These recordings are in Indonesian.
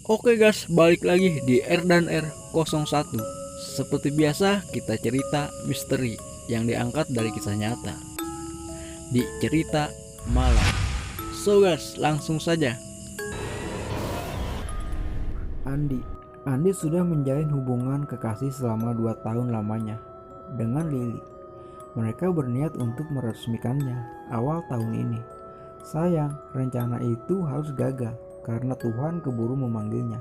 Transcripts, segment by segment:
Oke guys, balik lagi di R dan R01. Seperti biasa, kita cerita misteri yang diangkat dari kisah nyata di cerita malam. So guys, langsung saja. Andi sudah menjalin hubungan kekasih selama 2 tahun lamanya dengan Lily. Mereka berniat untuk meresmikannya awal tahun ini. Sayang, rencana itu harus gagal karena Tuhan keburu memanggilnya.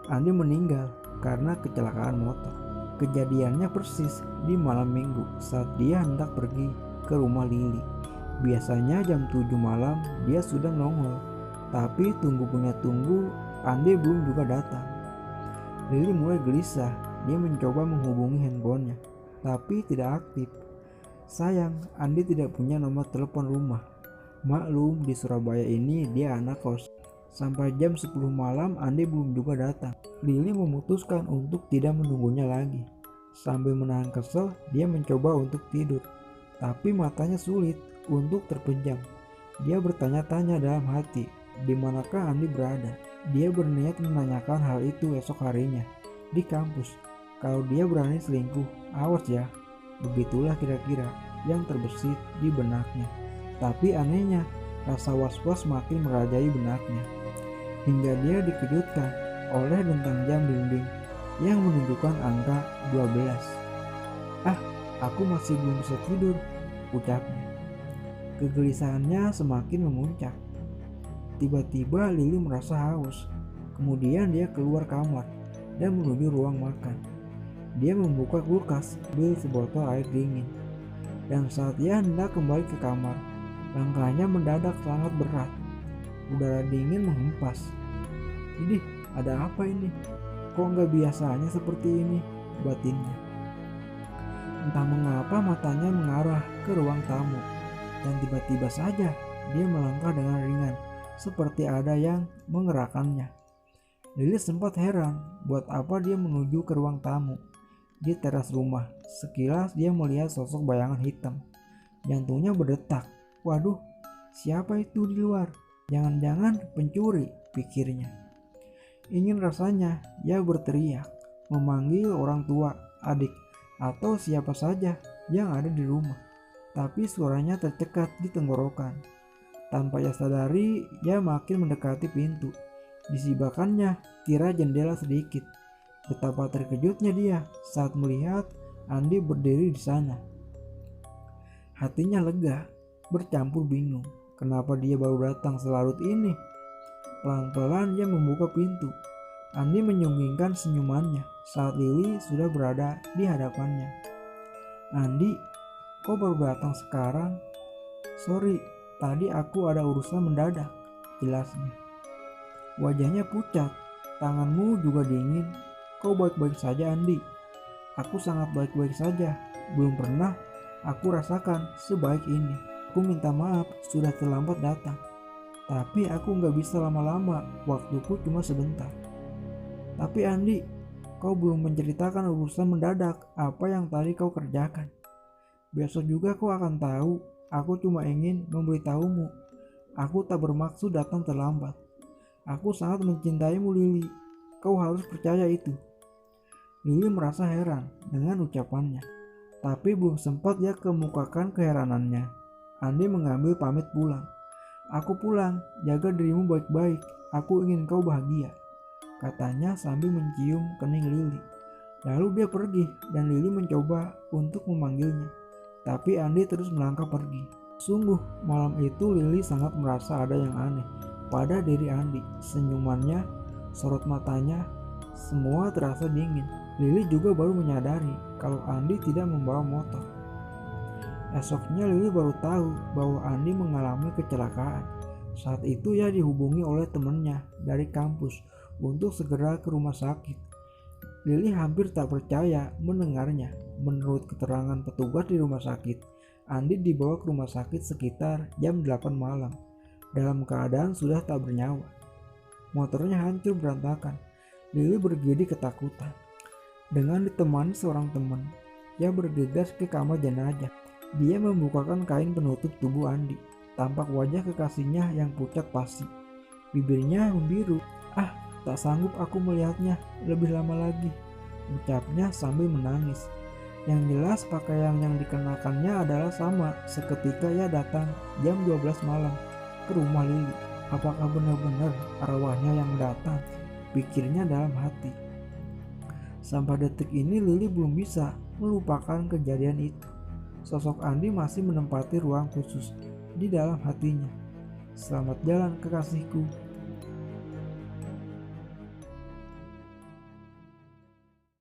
Andi meninggal karena kecelakaan motor. Kejadiannya persis di malam minggu saat dia hendak pergi ke rumah Lily. Biasanya jam 7 malam dia sudah nongol, tapi tunggu punya tunggu, Andi belum juga datang. Lily mulai gelisah. Dia mencoba menghubungi handphonenya, tapi tidak aktif. Sayang, Andi tidak punya nomor telepon rumah. Maklum, di Surabaya ini dia anak kos. Sampai jam 10 malam Andi belum juga datang. Lily memutuskan untuk tidak menunggunya lagi. Sambil menahan kesel, dia mencoba untuk tidur. Tapi matanya sulit untuk terpejam. Dia bertanya-tanya dalam hati, di manakah Andi berada. Dia berniat menanyakan hal itu esok harinya di kampus. Kalau dia berani selingkuh, awas ya. Begitulah kira-kira yang terbesit di benaknya. Tapi anehnya, rasa was-was makin merajai benaknya. Hingga dia dikejutkan oleh dentang jam dinding yang menunjukkan angka 12. "Ah, aku masih belum bisa tidur," ucapnya. Kegelisahannya semakin memuncak. Tiba-tiba Lily merasa haus. Kemudian dia keluar kamar dan menuju ruang makan. Dia membuka kulkas, ambil sebotol air dingin. Dan saat dia hendak kembali ke kamar, langkahnya mendadak sangat berat. Udara dingin menghempas. "Ini ada apa ini? Kok nggak biasanya seperti ini?" batinnya. Entah mengapa matanya mengarah ke ruang tamu. Dan tiba-tiba saja dia melangkah dengan ringan, seperti ada yang menggerakkannya. Lily sempat heran buat apa dia menuju ke ruang tamu. Di teras rumah, sekilas dia melihat sosok bayangan hitam. Jantungnya berdetak. Waduh, siapa itu di luar? Jangan-jangan pencuri, pikirnya. Ingin rasanya ia berteriak, memanggil orang tua, adik, atau siapa saja yang ada di rumah. Tapi suaranya tercekat di tenggorokan. Tanpa ia sadari, ia makin mendekati pintu. Disibakannya tirai jendela sedikit. Betapa terkejutnya dia saat melihat Andi berdiri di sana. Hatinya lega, bercampur bingung. Kenapa dia baru datang selarut ini? Pelan-pelan ia membuka pintu. Andi menyunggingkan senyumannya saat Lily sudah berada di hadapannya. "Andi, kok baru datang sekarang?" "Sorry, tadi aku ada urusan mendadak," jelasnya. Wajahnya pucat, tanganmu juga dingin. "Kau baik-baik saja, Andi?" "Aku sangat baik-baik saja. Belum pernah aku rasakan sebaik ini. Aku minta maaf sudah terlambat datang. Tapi aku nggak bisa lama-lama, waktuku cuma sebentar." "Tapi Andi, kau belum menceritakan urusan mendadak apa yang tadi kau kerjakan." "Besok juga kau akan tahu. Aku cuma ingin memberitahumu. Aku tak bermaksud datang terlambat. Aku sangat mencintaimu, Lily. Kau harus percaya itu." Lily merasa heran dengan ucapannya, tapi belum sempat dia kemukakan keheranannya. Andi mengambil pamit pulang. "Aku pulang, jaga dirimu baik-baik. Aku ingin kau bahagia," katanya sambil mencium kening Lily. Lalu dia pergi dan Lily mencoba untuk memanggilnya, tapi Andi terus melangkah pergi. Sungguh, malam itu Lily sangat merasa ada yang aneh pada diri Andi. Senyumannya, sorot matanya, semua terasa dingin. Lily juga baru menyadari kalau Andi tidak membawa motor. Esoknya Lily baru tahu bahwa Andi mengalami kecelakaan. Saat itu ia dihubungi oleh temannya dari kampus untuk segera ke rumah sakit. Lily hampir tak percaya mendengarnya. Menurut keterangan petugas di rumah sakit, Andi dibawa ke rumah sakit sekitar jam 8 malam dalam keadaan sudah tak bernyawa. Motornya hancur berantakan. Lily bergidik ketakutan. Dengan ditemani seorang teman, ia bergegas ke kamar jenazah. Dia membukakan kain penutup tubuh Andi. Tampak wajah kekasihnya yang pucat pasi. Bibirnya membiru. "Ah, Tak sanggup aku melihatnya lebih lama lagi, ucapnya sambil menangis. Yang jelas pakaian yang dikenakannya adalah sama seketika ia datang jam 12 malam ke rumah Lili. Apakah benar-benar arwahnya yang datang? Pikirnya dalam hati. Sampai detik ini Lili belum bisa melupakan kejadian itu. Sosok Andi masih menempati ruang khusus di dalam hatinya. Selamat jalan kekasihku,